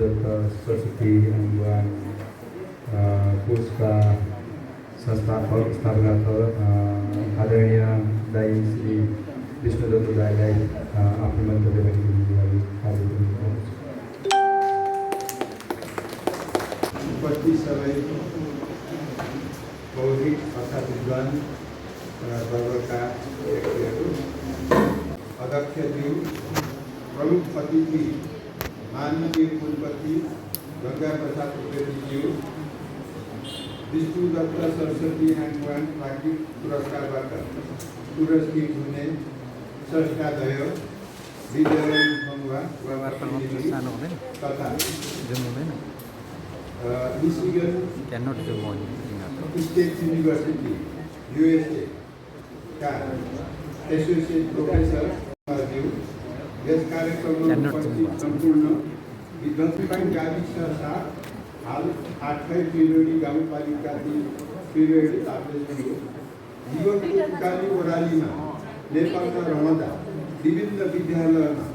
दत्त सरस्वती अनुदान कोषका संस्थापक स्थापनात्मक आदरणीय दाई श्री विष्णुदत्त दाईलाई आफ्नो मन्तव्य राखिदिनुको लागि आवेदन गर्दछु। उपस्थित सबै बौद्धिक तथा विद्वान वर्गका व्यक्तिहरू, अध्यक्षज्यू, प्रमुख अतिथि माननीय कुलपति गंगा प्रसाद त्रिवेदीज्यू, विष्णुदत्त सरस्वती एन्ड प्राज्ञिक पुरस्कारबाट पुरस्कृत हुने संस्थादय विद्यालय मङ्गवा तथा मिशिगन स्टेट यूनिवर्सिटी USA का एसोसिएट प्रोफेसर यस कार्यक्रमको सम्पूर्ण विद्वत्पाइन गाविस साथ हाल 8 पिरोडी गाउँपालिका 3 पिरोडी ताप्लेजुङ जीवनको उकाली ओह्रालीमा नेपालमा रहँदा विभिन्न विद्यालयमा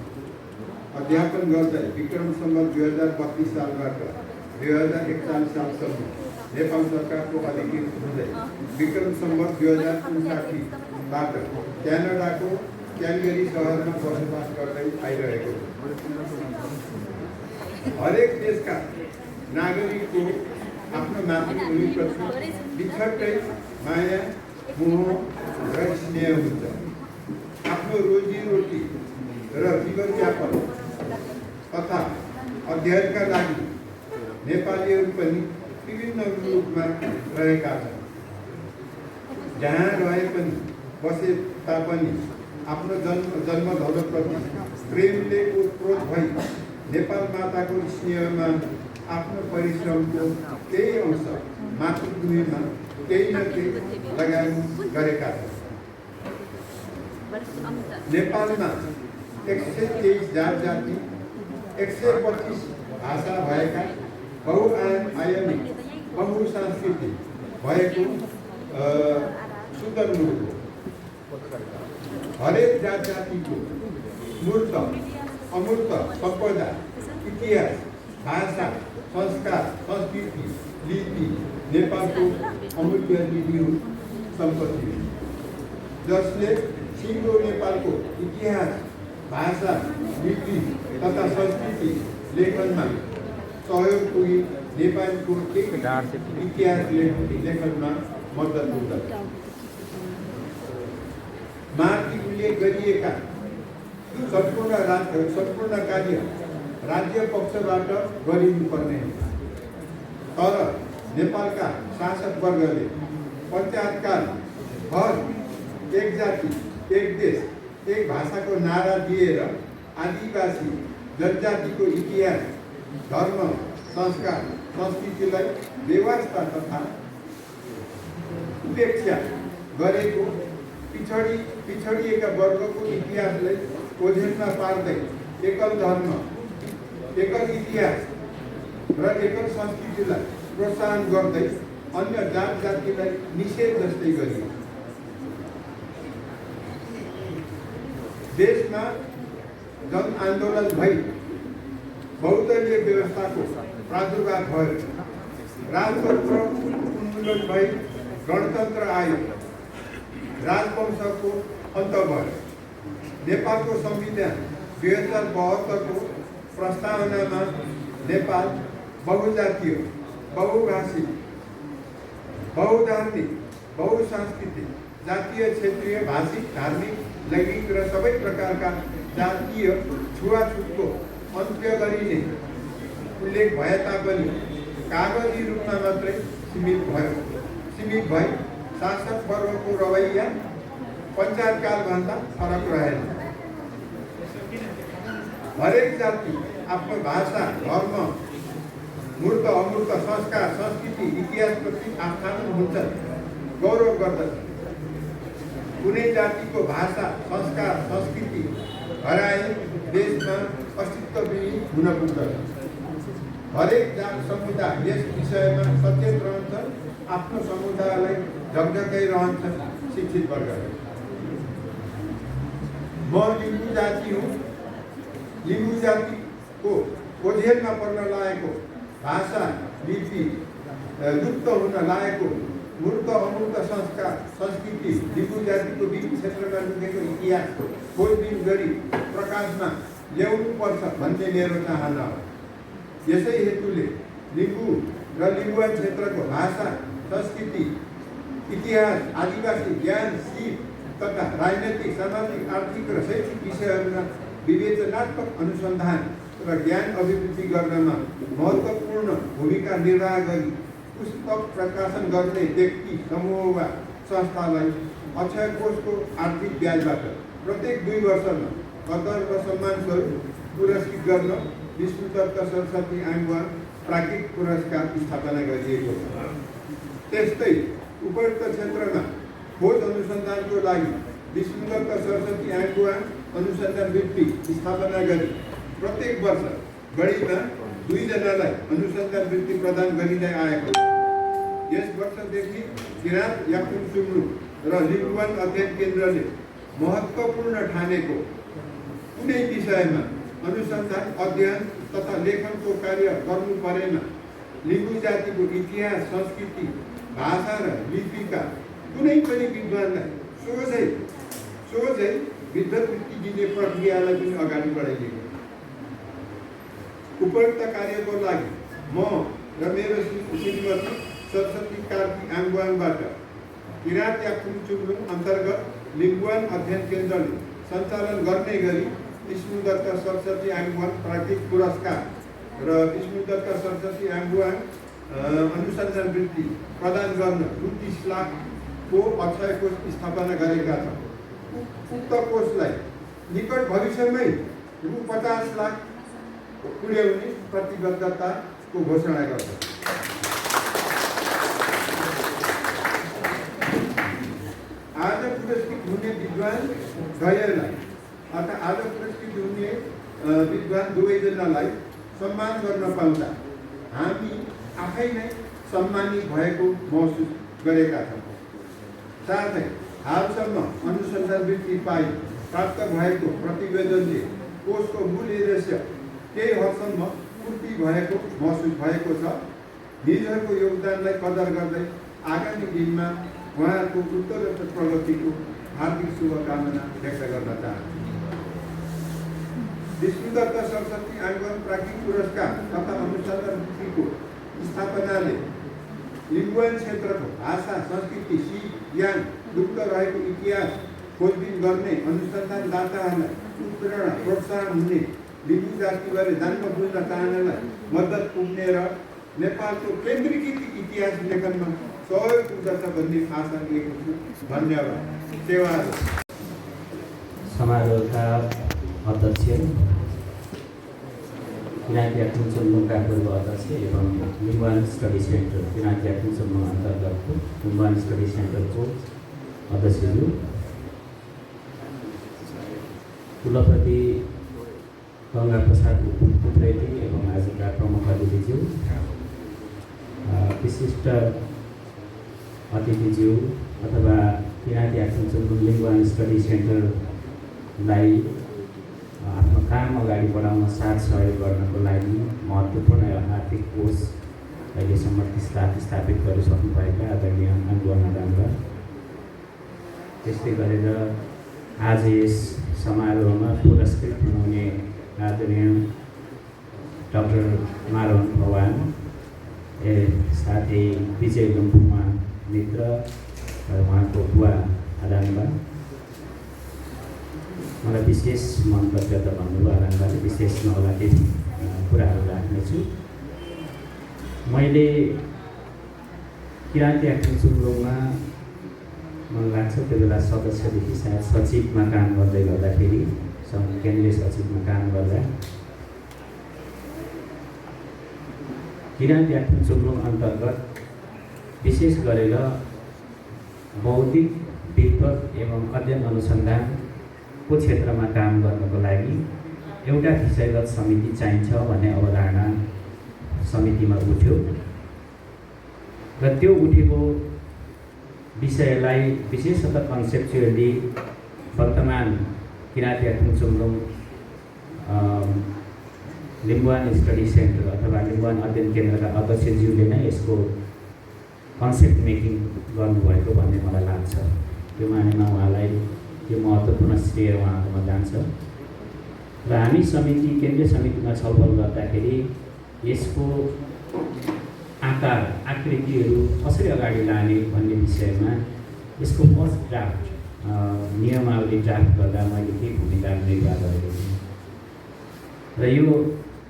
अध्यापन गर्दै विक्रम सम्वत 2032 सालबाट 2041 सालसम्म नेपाल सरकारको अधिकृत हुँदै विक्रम सम्वत 2059बाट क्यानाडाको क्यालगरी शहरमा बसोबास गर्दै आइरहेको हरेक देशका नागरिकको आफ्नो मातृभूमिप्रति बिछट्टै माया मोह र स्नेह हुन्छ। आफ्नो रोजीरोटी र जीवनयापन तथा अध्ययनका लागि नेपालीहरू पनि विभिन्न रूपमा रहेका छन्। जहाँ रहे पनि बसे तापनि आफ्नो जन्मधरोप्रति प्रेमले ओतप्रोत भई नेपाल माताको स्नेहमा आफ्नो परिश्रमको केही अंश मातृभूमिमा केही न केही लगानी गरेका छन्। नेपालमा 123 जात जाति 125 भाषा भएका बहुआयामी बहुसांस्कृतिक भएको सुन्दर मुलुक हो। हरेक जात जातिको मूर्त अमूर्त सम्पदा इतिहास भाषा संस्कार संस्कृति लिपि नेपालको अमूल्य निधि सम्पत्ति हो जसले सिङ्गो नेपालको इतिहास भाषा लिपि तथा संस्कृति लेखनमा सहयोग पुगी नेपालको इतिहास लेखनमा मद्दत हुँदछ। माथि उल्लेख गरिएका सम्पूर्ण कार्य राज्य पक्षबाट गरिनुपर्ने तर नेपालका शासक वर्गले पञ्चायतकाल हर एक जाति एक देश एक भाषाको नारा दिएर आदिवासी जनजातिको इतिहास धर्म संस्कार संस्कृतिलाई बेवास्ता तथा उपेक्षा गरेको पिछडिएका वर्गको इतिहासलाई ओझेलमा पार्दै एकल धर्म एकल इतिहास र एकल संस्कृतिलाई प्रोत्साहन गर्दै अन्य जात जातिलाई निषेध जस्तै गरियो। देशमा जन आन्दोलन भई बहुदलीय व्यवस्थाको प्रादुर्भाव भयो, राजतन्त्र उन्मूलन भई गणतन्त्र आयो, राजवंशको अन्त भयो। नेपालको संविधान 2072 को प्रस्तावनामा नेपाल बहुजातीय बहुभाषिक बहुधार्मिक बहुसांस्कृतिक जातीय क्षेत्रीय भाषिक धार्मिक लैंगिक र सबै प्रकारका जातीय छुवाछुतको अन्त्य गरिने उल्लेख भए तापनि कागजी रूपमा मात्रै सीमित भई शासक वर्गको रवैया पञ्चायतकालभन्दा फरक रहेन। हरेक जाति आफ्नो भाषा धर्म मूर्त अमूर्त संस्कार संस्कृति इतिहासप्रति आस्थान हुन्छ, गौरव गर्दछ। कुनै जातिको भाषा संस्कार संस्कृति हराए देशमा अस्तित्वविहीन हुन पुग्दछ। हरेक जात समुदाय यस विषयमा सचेत रहन्छ, आफ्नो समुदायलाई झकझकै रहन्छ शिक्षित वर्गले। म लिम्बू जाति हुँ। लिम्बू जातिको ओझेलमा पर्न लागेको भाषा लिपि लुप्त हुन लागेको मूर्त अमूर्त संस्कार संस्कृति लिम्बू जातिको विभिन्न क्षेत्रमा लुकेको इतिहास खोजबिन गरी प्रकाशमा ल्याउनुपर्छ भन्ने मेरो चाहना हो। यसै हेतुले लिम्बू र लिम्बुवान क्षेत्रको भाषा संस्कृति इतिहास आदिवासी ज्ञान सिप तथा राजनैतिक सामाजिक आर्थिक र शैक्षिक विषयहरूमा विवेचनात्मक अनुसन्धान र ज्ञान अभिवृद्धि गर्नमा महत्त्वपूर्ण भूमिका निर्वाह गरी पुस्तक प्रकाशन गर्ने व्यक्ति समूह वा संस्थालाई अक्षय कोषको आर्थिक ब्याजबाट प्रत्येक 2 वर्षमा कदर र सम्मान स्वरूप पुरस्कृत गर्न विष्णुदत्त सरस्वती आङ्गवान प्राज्ञिक पुरस्कार स्थापना गरिएको छ। त्यस्तै उपयुक्त क्षेत्रमा खोज अनुसन्धानको लागि विष्णुदत्त सरस्वती आङ्गवान अनुसन्धान वृत्ति स्थापना गरी प्रत्येक वर्ष बढीमा 2 जनालाई अनुसन्धान वृत्ति प्रदान गरिँदै आएको छ। यस वर्षदेखि किराँत याक्थुङ चुम्लुङ र लिम्बुवान अध्ययन केन्द्रले महत्त्वपूर्ण ठानेको कुनै विषयमा अनुसन्धान अध्ययन तथा लेखनको कार्य गर्नु परेमा लिम्बू जातिको इतिहास संस्कृति भाषा र लिपिका कुनै पनि विद्वानलाई सोझै विद्वत्वृत्ति दिने प्रक्रियालाई पनि अगाडि बढाइदिएको। उपयुक्त कार्यको लागि म र मेरो श्रीमती सरस्वती कार्की आङ्गवाङबाट किराँत याक्थुङ चुम्लुङ अन्तर्गत लिम्बुवान अध्ययन केन्द्रले सञ्चालन गर्ने गरी विष्णुदत्त सरस्वती आङ्गवाङ प्राज्ञिक पुरस्कार र विष्णुदत्त सरस्वती आङ्गवाङ अनुसन्धान वृत्ति प्रदान गर्न रु 30 लाखको अक्षय कोष स्थापना गरेका छन्। उक्त कोषलाई निकट भविष्यमै रु 50 लाख पुर्याउने प्रतिबद्धताको घोषणा गर्छ। आज पुरस्कृत हुने विद्वान द्वयलाई अर्थात् आज पुरस्कृत हुने विद्वान दुवैजनालाई सम्मान गर्न पाउँदा हामी आफै नै सम्मानित भएको महसुस गरेका छौँ। साथै हालसम्म अनुसन्धान वृत्ति पाइ प्राप्त भएको प्रतिवेदनले कोषको मूल उद्देश्य केही हदसम्म पूर्ति भएको महसुस भएको छ। निजहरूको योगदानलाई कदर गर्दै आगामी दिनमा उहाँहरूको उत्तरोत्तर प्रगतिको हार्दिक शुभकामना व्यक्त गर्न चाहन्छु। विष्णुदत्त सरस्वती आङ्गवाङ प्राज्ञिक पुरस्कार तथा अनुसन्धान वृत्तिको स्थापनाले लिम्बुवान क्षेत्रको भाषा संस्कृति सिप ज्ञान लुप्त रहेको इतिहास खोजबिन गर्ने अनुसन्धानदाताहरूलाई उत्प्रेरणा प्रोत्साहन हुने लिम्बू जातिबारे जान्न बुझ्न चाहनेलाई मद्दत पुग्ने र नेपालको केन्द्रीकृत इतिहास लेखनमा सहयोग पुग्दछ भन्ने आशा लिएको छु। धन्यवाद। सेवा समारोहका अध्यक्ष किराँत याक्थुङ चुम्लुङका पूर्व अध्यक्ष एवं लिम्बुवान स्टडी सेन्टर किराँत याक्थुङ चुम्लुङ अन्तर्गतको लिम्बुवान स्टडी सेन्टरको अध्यक्षज्यू, कुलपति गङ्गा प्रसाद उप्रेती एवं आजका प्रमुख अतिथिज्यू, विशिष्ट अतिथिज्यू अथवा किराँत याक्थुङ चुम्लुङ लिम्बुवान स्टडी सेन्टरलाई आफ्नो काम अगाडि बढाउन साथ सहयोग गर्नको लागि महत्त्वपूर्ण आर्थिक कोष अहिलेसम्म 30 लाख स्थापित गरिसक्नुभएका आदरणीय आङ्गवाङ दाङका, त्यस्तै गरेर आज यस समारोहमा पुरस्कृत हुनुहुने आदरणीय डाक्टर मारवन भवान साथै विजय लम्बुमा मित्र उहाँको बुवा आदाङबा, मलाई विशेष मन्तव्य त भन्नुभयो आदाङबाले, विशेष नहोला केही कुराहरू राख्नेछु। मैले किराँत याक्थुङ चुम्लुङमा मलाई लाग्छ त्यो बेला सदस्यदेखि सायद सचिवमा काम गर्दै गर्दाखेरि केन्द्रीय सचिवमा काम गर्दा किराँत याक्थुङ चुम्लुङ अन्तर्गत विशेष गरेर बौद्धिक विद्वत एवं अध्ययन अनुसन्धानको क्षेत्रमा काम गर्नको लागि एउटा विषयगत समिति चाहिन्छ भन्ने अवधारणा समितिमा उठ्यो र त्यो उठेको विषयलाई विशेषतः कन्सेप्चुअली वर्तमान किराँत याक्थुङ चुम्लुङ लिम्बुवान स्टडी सेन्टर अथवा लिम्बुवान अध्ययन केन्द्रका अध्यक्षज्यूले नै यसको कन्सेप्ट मेकिङ गर्नुभएको भन्ने मलाई लाग्छ। त्यो मानेमा उहाँलाई यो महत्त्वपूर्ण श्रेय उहाँकोमा जान्छ। र हामी समिति केन्द्रीय समितिमा छलफल गर्दाखेरि यसको आकार आकृतिहरू कसरी अगाडि लाने भन्ने विषयमा यसको फर्स्ट ड्राफ्ट नियमावली ड्राफ्ट गर्दा मैले केही भूमिका निर्वाह गरेको थिएँ। र यो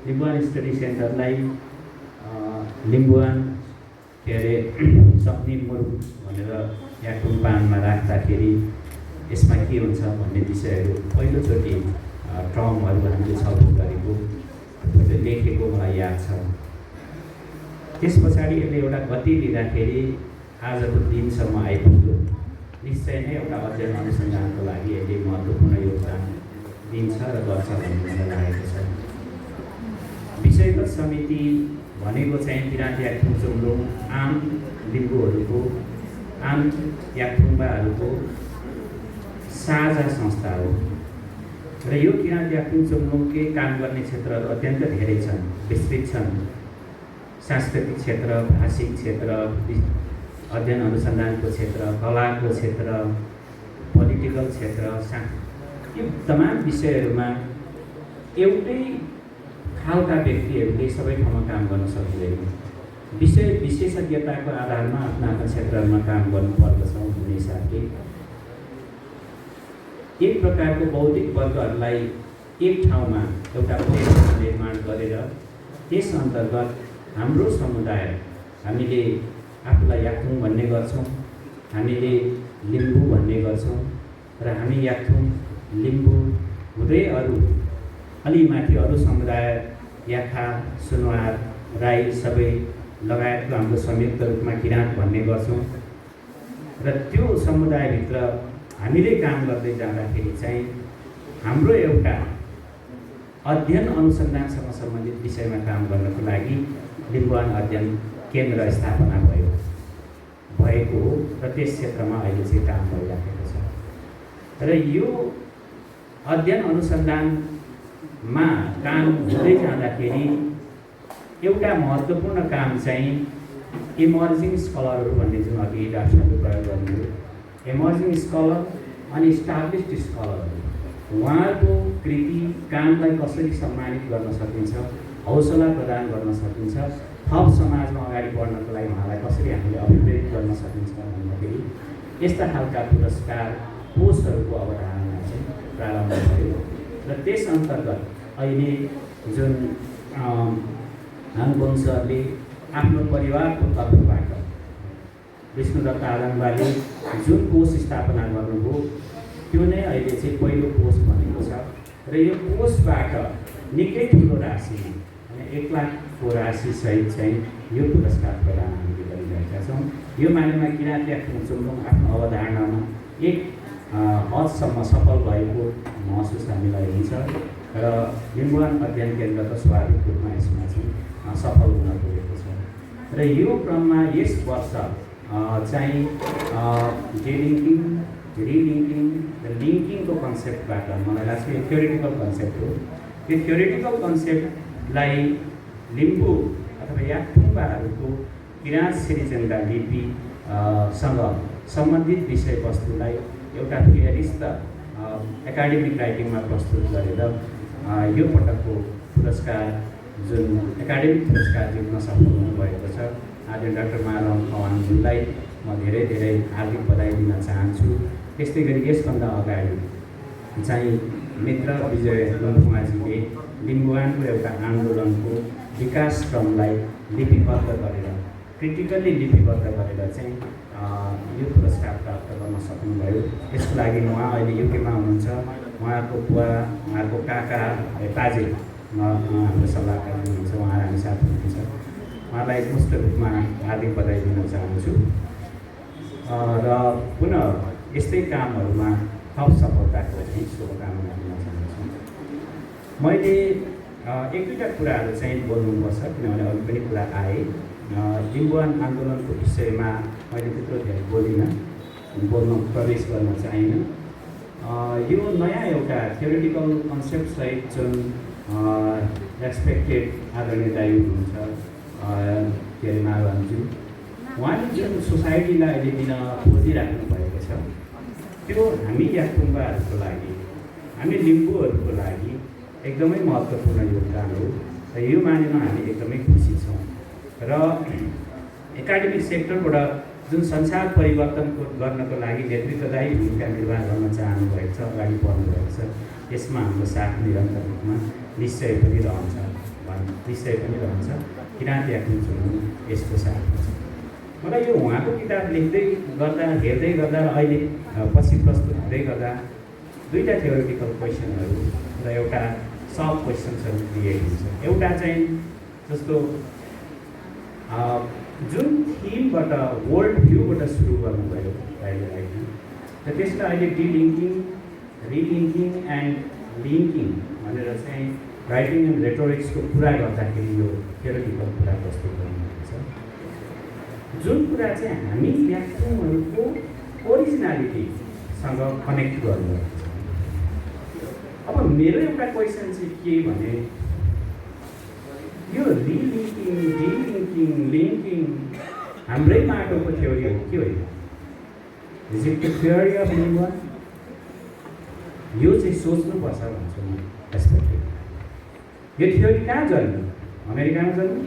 लिम्बुवान स्टडी सेन्टरलाई लिम्बुवान के अरे सक्ने मुरुङ भनेर याकुङपानमा राख्दाखेरि यसमा के हुन्छ भन्ने विषयहरू पहिलोचोटि टर्महरू हामीले छलफल गरेको लेखेको मलाई याद छ। त्यस पछाडि यसले एउटा गति लिँदाखेरि आजको दिनसम्म आइपुग्यो। निश्चय नै एउटा अध्ययन अनुसन्धानको लागि यसले महत्त्वपूर्ण योगदान दिन्छ र गर्छ भन्ने मलाई लागेको छ। विषयगत समिति भनेको चाहिँ किराँती याक्थुङ चुम्लुङ आम लिम्बूहरूको आम याक्थुङबाहरूको साझा संस्था हो। र यो किराँती याक्थुङ चुम्लुङकै काम गर्ने क्षेत्रहरू अत्यन्त धेरै छन्, विस्तृत छन्। सांस्कृतिक क्षेत्र, भाषिक क्षेत्र, अध्ययन अनुसन्धानको क्षेत्र, कलाको क्षेत्र, पोलिटिकल क्षेत्र, यो तमाम विषयहरूमा एउटै खालका व्यक्तिहरूले सबै ठाउँमा काम गर्न सक्दैन। विषय विशेषज्ञताको आधारमा आफ्ना आफ्ना क्षेत्रहरूमा काम गर्नुपर्दछ। हुने हिसाबले एक प्रकारको बौद्धिक वर्गहरूलाई एक ठाउँमा एउटा प्लेटफर्म निर्माण गरेर त्यस अन्तर्गत हाम्रो समुदाय, हामीले आफूलाई याक्थुङ भन्ने गर्छौँ, हामीले लिम्बू भन्ने गर्छौँ र हामी याक्थुङ लिम्बू हुँदै अरू अलि माथि अरू समुदाय याखा, सुनवार, राई सबै लगायतको हाम्रो संयुक्त रूपमा किराँत भन्ने गर्छौँ। र त्यो समुदायभित्र हामीले काम गर्दै जाँदाखेरि चाहिँ हाम्रो एउटा अध्ययन अनुसन्धानसँग सम्बन्धित विषयमा काम गर्नको लागि लिम्बुवान अध्ययन केन्द्र स्थापना भएको हो र त्यस क्षेत्रमा अहिले चाहिँ काम भइराखेको छ। र यो अध्ययन अनुसन्धानमा काम हुँदै जाँदाखेरि एउटा महत्त्वपूर्ण काम चाहिँ इमर्जिङ स्कलरहरू भन्ने जुन अघि डाक्टरले प्रयोग गर्नुभयो, इमर्जिङ स्कलर अनि इस्टाब्लिस्ड स्कलरहरू, उहाँहरूको कृति कामलाई कसरी सम्मानित गर्न सकिन्छ, हौसला प्रदान गर्न सकिन्छ, थप समाजमा अगाडि बढ्नको लागि उहाँलाई कसरी हामीले अभिप्रेरित गर्न सकिन्छ भन्दाखेरि यस्ता खालका पुरस्कार कोषहरूको अवधारणा चाहिँ प्रारम्भ भयो। र त्यस अन्तर्गत अहिले जुन हाङबोङ सरले आफ्नो परिवारको तर्फबाट विष्णुदत्त आदमबाले जुन कोष स्थापना गर्नुभयो त्यो नै अहिले चाहिँ पहिलो कोष बनेको छ। र यो कोषबाट निकै ठुलो राशि 1 लाखको राशि सहित चाहिँ यो पुरस्कार प्रदान हामीले गरिरहेका छौँ। यो मानेमा किराँती याक्थुङ चुम्लुङ आफ्नो अवधारणामा एक हदसम्म सफल भएको महसुस हामीलाई हुन्छ र लिम्बुवान अध्ययन केन्द्र त स्वाभाविक रूपमा यसमा चाहिँ सफल हुन पुगेको छ। र यो क्रममा यस वर्ष चाहिँ डेलिङ्किङ, रिलिङ्किङ र लिङ्किङको कन्सेप्टबाट मलाई लाग्छ यो थ्योरिटिकल कन्सेप्ट हो। यो थ्योरिटिकल कन्सेप्टलाई लिम्बू अथवा याक्थुङबाहरूको किराँत सिरिजेन्डा लिपिसँग सम्बन्धित विषयवस्तुलाई एउटा फेरिस्त एकाडेमिक राइटिङमा प्रस्तुत गरेर यो पटकको पुरस्कार जुन एकाडेमिक पुरस्कार जित्न सफल हुनुभएको छ आदरणीय डाक्टर माधव खवाङज्यूलाई म धेरै धेरै हार्दिक बधाई दिन चाहन्छु। त्यस्तै गरी यसभन्दा अगाडि चाहिँ मित्र विजय लम्फुमाजीले लिम्बुवानको एउटा आन्दोलनको विकास क्रमलाई लिपिबद्ध गरेर, क्रिटिकल्ली लिपिबद्ध गरेर चाहिँ यो पुरस्कार प्राप्त गर्न सक्नुभयो। यसको लागि उहाँ अहिले युकेमा हुनुहुन्छ। उहाँको बुवा, उहाँको काका, बाजे हाम्रो सल्लाहकार हुनुहुन्छ, उहाँ हामी साथ हुनुहुन्छ। उहाँलाई एकमुष्ट रूपमा हार्दिक बधाई दिन चाहन्छु र पुनः यस्तै कामहरूमा थप सफलताको चाहिँ शुभकामना दिन चाहन्छु। मैले एक दुईवटा कुराहरू चाहिँ बोल्नुपर्छ किनभने अरू पनि कुरा आए। लिम्बुवान आन्दोलनको विषयमा मैले त्यत्रो धेरै बोलिनँ, बोल्न प्रवेश गर्न चाहिनँ। यो नयाँ एउटा थ्योरिटिकल कन्सेप्टसहित जुन रेस्पेक्टेड आदरणीय दायु हुनुहुन्छ के अरे महाराजज्यू, उहाँले जुन सोसाइटीलाई अहिले दिन खोजिराख्नु भएको छ त्यो हामी याक्थुङबाहरूको लागि, हामी लिम्बूहरूको लागि एकदमै महत्त्वपूर्ण योगदान हो र यो मानेमा हामी एकदमै खुसी छौँ। र एकाडेमिक सेक्टरबाट जुन संसार परिवर्तन गर्नको लागि नेतृत्वदायी भूमिका निर्वाह गर्न चाहनुभएको छ, अगाडि बढ्नुभएको छ, यसमा हाम्रो साथ निरन्तर रूपमा निश्चय पनि रहन्छ। किराँत याक्थुङ चुम्लुङ यसको साथ छ। मलाई यो उहाँको किताब लेख्दै गर्दा, हेर्दै गर्दा र अहिले पछि प्रस्तुत हुँदै गर्दा दुईवटा थियोरिटिकल क्वेसनहरू र एउटा सब क्वेसन्सहरू क्रिएट हुन्छ। एउटा चाहिँ जस्तो जुन थिमबाट वर्ल्ड भ्यूबाट सुरु गर्नुभयो अहिले र त्यसलाई अहिले डिलिङ्किङ, रिलिङ्किङ एन्ड लिङ्किङ भनेर चाहिँ राइटिङ एन्ड रेटोरिक्सको कुरा गर्दाखेरि यो थियोरिटिकल कुरा प्रस्तुत गर्नुभएको छ। जुन कुरा चाहिँ हामी याक्थुङहरूको ओरिजिनालिटीसँग कनेक्ट गर्नुभएको छ। अब मेरो एउटा क्वेसन चाहिँ के भने यो रिलिङ्किङ, डिलिङ्किङ, लिङ्किङ हाम्रै माटोको थ्योरी हो कि होइन? Is it the theory of लिङ्गवान? यो चाहिँ सोच्नुपर्छ भन्छु म रेस्पेक्टेड। यो थ्योरी कहाँ जन्म्यो? अमेरिकामा जन्म्यो,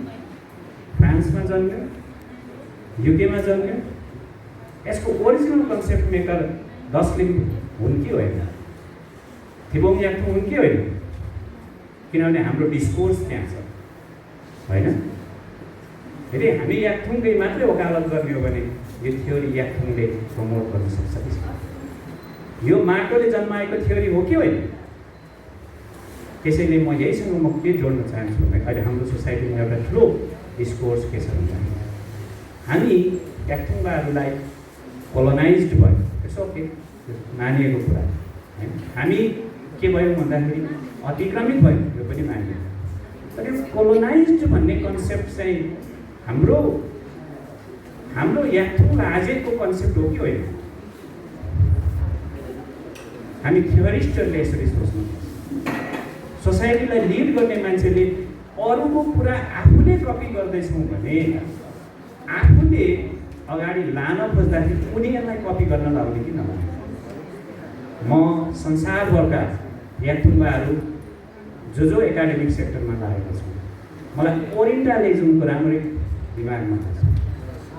फ्रान्समा जन्म्यो, युकेमा जन्म्यो। यसको ओरिजिनल कन्सेप्ट मेकर 10 लिम्बू हुन् कि होइन? थिबोङ याक्थुङ हुन् कि होइन? किनभने हाम्रो डिस्कोर्स त्यहाँ छ होइन। यदि हामी याक्थुङकै मात्रै वकालत गर्ने हो भने यो थ्योरी याक्थुङले प्रमोट गर्न सक्छ कि छैन? यो माटोले जन्माएको थ्योरी हो कि होइन? त्यसैले म यहीसँग म के जोड्न चाहन्छु भने अहिले हाम्रो सोसाइटीमा एउटा ठुलो डिस्कोर्स के छ भन्दाखेरि हामी याक्थुङबाहरूलाई कोलोनाइज्ड भयो, इट्स ओके, मानिएको कुरा होइन। हामी के भयौँ भन्दाखेरि अतिक्रमित भयो, यो पनि मानियो। तर यो कोलोनाइज्ड भन्ने कन्सेप्ट चाहिँ हाम्रो याक्थुङ आजको कन्सेप्ट हो कि होइन? हामी थ्योरिस्टहरूले यसरी सोच्नुपर्छ। सोसाइटीलाई लिड गर्ने मान्छेले अरूको कुरा आफूले कपी गर्दैछौँ भने आफूले अगाडि लान खोज्दाखेरि उनीहरूलाई कपी गर्न लाउने कि नलाउने? म संसारभरका याक्थुङबाहरू जो एकाडेमिक सेक्टरमा लागेको छु, मलाई ओरिएन्टालिजमको राम्रै दिमागमा छ।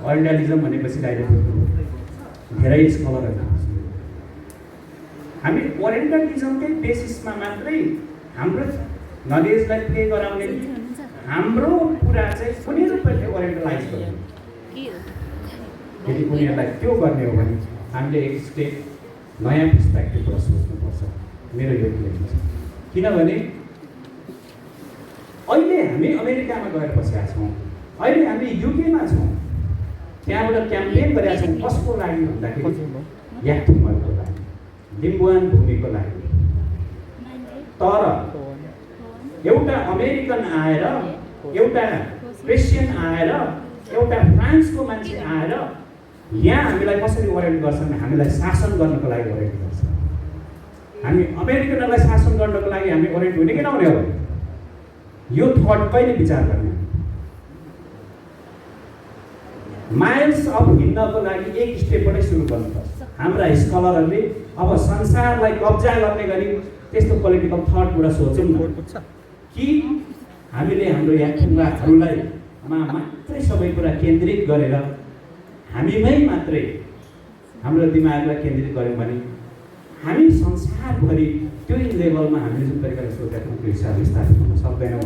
ओरिएन्टालिजम भनेपछि डाइरेक्ट धेरै स्कलरहरू हामी ओरिएन्टलिजमकै बेसिसमा मात्रै हाम्रो नलेजलाई प्ले गराउने, हाम्रो कुरा चाहिँ उनीहरूप्रति ओरिएन्टलाइज गर्ने। यदि उनीहरूलाई त्यो गर्ने हो भने हामीले एक स्टेप नयाँ पर्सपेक्टिभबाट सोच्नुपर्छ। मेरो यो क्लेम छ। किनभने अहिले हामी अमेरिकामा गएर बसेका छौँ, अहिले हामी युकेमा छौँ, त्यहाँबाट क्याम्पेन गरेका छौँ। कसको लागि भन्दाखेरि याक्थुङहरूको लागि, लिम्बुवान भूमिको लागि। तर एउटा अमेरिकन आएर, एउटा क्रिस्चियन आएर, एउटा फ्रान्सको मान्छे आएर यहाँ हामीलाई कसरी ओरिएन्ट गर्छन्? हामीलाई शासन गर्नको लागि ओरिएन्ट गर्छ। हामी अमेरिकनहरूलाई शासन गर्नको लागि हामी ओरिएन्ट हुने कि नहुने हो? यो थट कहिले विचार गर्ने? माइल्स अफ हिँड्नको लागि एक स्टेपबाटै सुरु गर्नुपर्छ। हाम्रा स्कलरहरूले अब संसारलाई कब्जा गर्ने गरी त्यस्तो पोलिटिकल थटबाट सोचौँ न कि हामीले हाम्रो याक्थुङबाहरूलाई मात्रै सबै कुरा केन्द्रित गरेर हामीमै मात्रै हाम्रो दिमागलाई केन्द्रित गऱ्यौँ भने हामी संसारभरि त्यो लेभलमा हामीले जुन तरिकाले सोचेका छौँ त्यो हिसाबले स्थापित हुन सक्दैनौँ।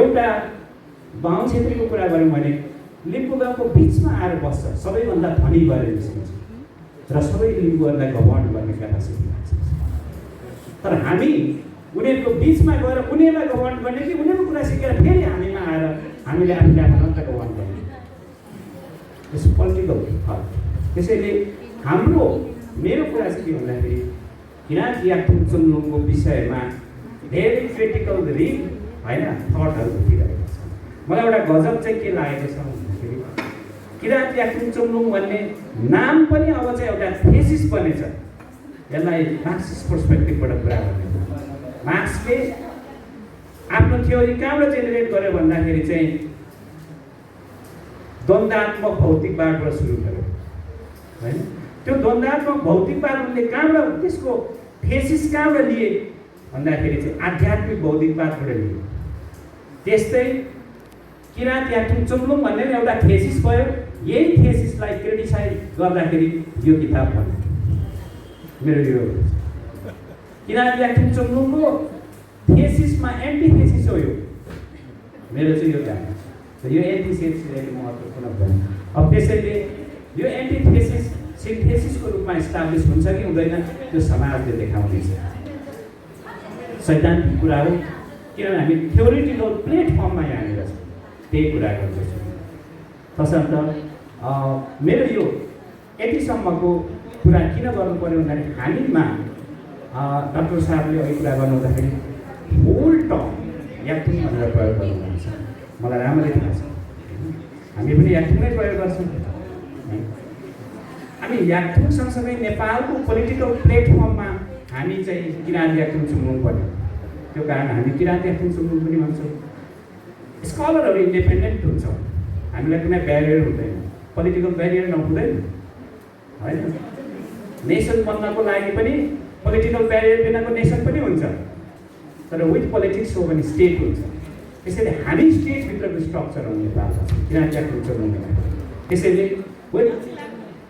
एउटा गाउँ क्षेत्रीको कुरा गऱ्यौँ भने लिम्बू गाउँको बिचमा आएर बस्छ, सबैभन्दा धनी भएर निस्किन्छ र सबै लिम्बूहरूलाई गभर्न गर्ने क्यापासिटी राख्छ। तर हामी उनीहरूको बिचमा गएर उनीहरूलाई गभर्न गर्ने कि उनीहरूको कुरा सिकेर फेरि हामीमा आएर हामीले आफूले आफूलाई गभर्न गर्ने? यस पोलिटिकल थट। त्यसैले मेरो कुरा चाहिँ के भन्दाखेरि किराँत याक्थुङ चुम्लुङको विषयमा धेरै क्रिटिकल होइन थटहरू उठिरहेको छ। मलाई एउटा गजब चाहिँ के लागेको छ भन्दाखेरि किराँत याक्थुङ चुम्लुङ भन्ने नाम पनि अब चाहिँ एउटा थेसिस बनेछ। यसलाई मार्क्सिस्ट पर्सपेक्टिभबाट कुरा गर्ने, मार्क्सले आफ्नो थ्योरी कहाँबाट जेनेरेट गर्यो भन्दाखेरि चाहिँ द्वन्द्वात्मक भौतिकवादबाट सुरु गर्यो हैन। त्यो द्वन्द्वात्मक भौतिकवाद उनले कहाँबाट त्यसको थेसिस कहाँबाट लिए भन्दाखेरि चाहिँ आध्यात्मिक भौतिकवादबाट लिए। त्यस्तै किराँत याक्थुङ चुम्लुङ भन्ने एउटा थेसिस भयो। यही थेसिसलाई क्रिटिसाइज गर्दाखेरि यो किताब बन्यो। मेरो यो किराँत याक्थुङ चुम्लुङको थेसिसमा एन्टी थेसिस हो यो। मेरो चाहिँ यो धारणा छ। यो एन्टी थेसिस महत्त्वपूर्ण भयो। अब त्यसैले यो एन्टी थेसिस सिन्थेसिसको रूपमा इस्टाब्लिस हुन्छ कि हुँदैन त्यो समाजले देखाउनेछ। सैद्धान्तिक कुरा हो, किनभने हामी थ्योरिटिकल प्लेटफर्ममा यहाँनिर छौँ, त्यही कुरा गर्दैछौँ। तसर्थ मेरो यो यतिसम्मको कुरा किन गर्नु पर्यो भन्दाखेरि हामीमा डाक्टर साहबले अघि कुरा गर्नुहुँदाखेरि होल टर्म याक्थुङ भनेर प्रयोग गर्नुहुन्छ। मलाई राम्ररी थाहा छ, हामी पनि याक्थुङ नै प्रयोग गर्छौँ। हामी याक्थुङ सँगसँगै नेपालको पोलिटिकल प्लेटफर्ममा हामी चाहिँ किराँत याक्थुङ चुम्लुङ पर्यो। त्यो कारण हामी किराँत याक्थुङ चुम्लुङ पनि भन्छौँ। स्कलरहरू इन्डिपेन्डेन्ट हुन्छ, हामीलाई कुनै ब्यारियर हुँदैन, पोलिटिकल ब्यारियर नहुँदैन होइन। नेसन बन्नको लागि पनि पोलिटिकल ब्यारियर बिनाको नेसन पनि हुन्छ, तर विथ पोलिटिक्स हो भने स्टेट हुन्छ। त्यसैले हामी स्टेटभित्रको स्ट्रक्चर हो नेपालमा किराँत याक्थुङ चुम्लुङ। त्यसैले with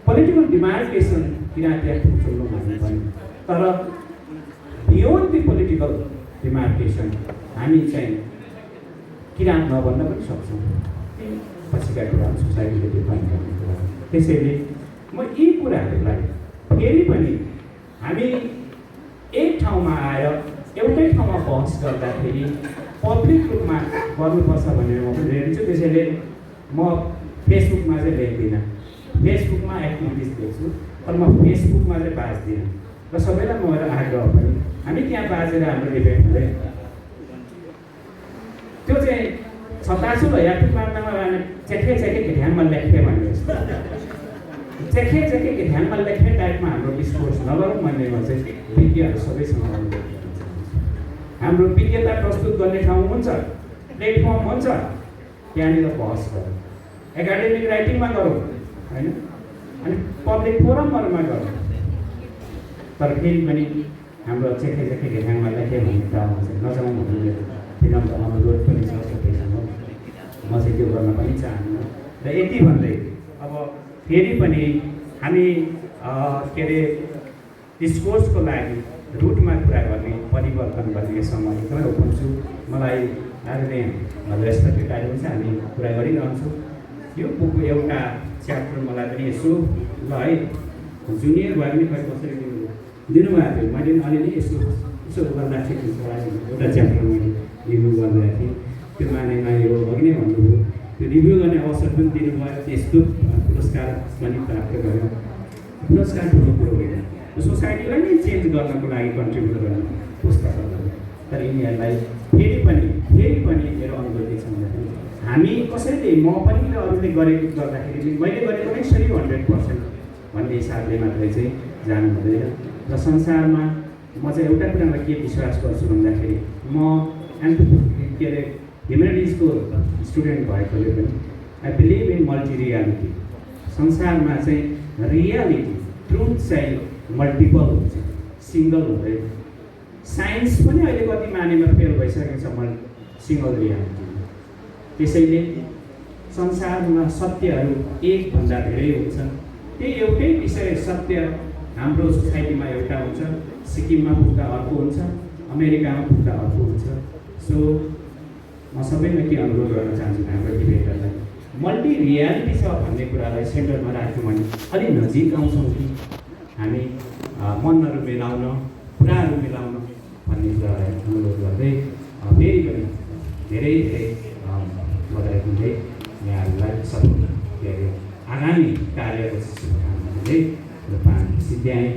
political demarcation Kirat Yakthung Chumlung भन्नुपर्ने, तर बियोन्ड दि पोलिटिकल डिमार्केसन हामी चाहिँ किराँत नभन्न पनि सक्छौँ। पछिका कुरा सोसाइटीले डिफाइन गर्ने कुरा। त्यसैले म यी कुराहरूलाई फेरि पनि हामी एक ठाउँमा आएर एउटै ठाउँमा बहस गर्दाखेरि पब्लिक रूपमा गर्नुपर्छ भनेर म पनि रेडी छु। त्यसैले म फेसबुकमा चाहिँ लेख्दिनँ, फेसबुकमा एक्टिभिटिज लेख्छु, तर म फेसबुकमा चाहिँ बाँच्दिनँ। र सबैलाई म आग्रह पनि हामी त्यहाँ बाँचेर हाम्रो डिबेट हुँदैन। त्यो चाहिँ छतासु याक्थुङ मार्गमा चेखे चेखे ध्यानमा लेख्ने भन्ने जस्तो चेखे चेखे ध्यानमा लेख्ने टाइपमा हाम्रो डिस्कोर्स नगरौँ भन्नेमा चाहिँ विज्ञहरू सबैसँग हाम्रो विज्ञता प्रस्तुत गर्ने ठाउँ हुन्छ, प्लेटफर्म हुन्छ, त्यहाँनिर बहस गरौँ, एकाडेमिक राइटिङमा गरौँ होइन, अनि पब्लिक फोरमहरूमा गरौँ। तर फेरि पनि हाम्रो चेखे चेखे ध्यानमा लेखे भन्ने ठाउँमा चाहिँ नजाउँ भन्ने फिल्म अनुरोध पनि छ सबैसँग। म चाहिँ त्यो गर्न पनि चाहन्छु। र यति भन्दै अब फेरि पनि हामी के अरे डिस्कोर्सको लागि रुटमा कुरा गर्ने, परिवर्तन गर्ने यसमा एकदमै ओपन छु। मलाई आजले रेस्पेक्टेड आयो भने हामी कुरा गरिरहन्छौँ। यो बुकको एउटा च्याप्टर मलाई पनि यसो ल है जुनियर भयो भने खै कसरी दिनुभएको थियो। मैले अलिअलि यसो यसो गर्दा ठिक हुन्छ एउटा च्याप्टर मैले रिभ्यू गरिरहेको थिएँ। त्यो मानेमा यो अघि नै भन्नुभयो, त्यो रिभ्यू गर्ने अवसर पनि दिनुभयो, त्यस्तो पुरस्कार पनि प्राप्त गर्यो। पुरस्कार ठुलो कुरो होइन, सोसाइटीलाई नै चेन्ज गर्नको लागि कन्ट्रिब्युट गर्ने पुस्तकहरू। तर यिनीहरूलाई फेरि पनि मेरो अनुरोध छ भन्दाखेरि हामी कसैले म पनि अरूले गरेको गर्दाखेरि मैले गरेको नै सही 100% भन्ने हिसाबले मात्रै चाहिँ जानु हुँदैन। र संसारमा म चाहिँ एउटा कुरामा के विश्वास गर्छु भन्दाखेरि म के अरे ह्युमेनिटिजको स्टुडेन्ट भएकोले पनि I believe in multi reality. संसारमा चाहिँ रियालिटी ट्रुथ चाहिँ मल्टिपल हुन्छ, सिङ्गल हुँदैन। साइन्स पनि अहिले कति मानेमा फेल भइसकेको छ सिङ्गल रियालिटी। त्यसैले संसारमा सत्यहरू एकभन्दा धेरै हुन्छ। त्यही एउटै विषय सत्य हाम्रो सोसाइटीमा एउटा हुन्छ, सिक्किममा पुग्दा अर्को हुन्छ, अमेरिकामा पुग्दा अर्को हुन्छ। सो म सबैलाई के अनुरोध गर्न चाहन्छु हाम्रो डिबेटरलाई मल्टी रियालिटी छ भन्ने कुरालाई सेन्टरमा राख्यौँ भने अलि नजिक आउँछौँ कि हामी मनहरू मिलाउन, कुराहरू मिलाउन भन्ने कुरालाई अनुरोध गर्दै फेरि पनि धेरै धेरै बधाई दिँदै यहाँहरूलाई सबै के अरे आगामी कार्यको शुभकामना दिँदै सिद्ध्याएँ।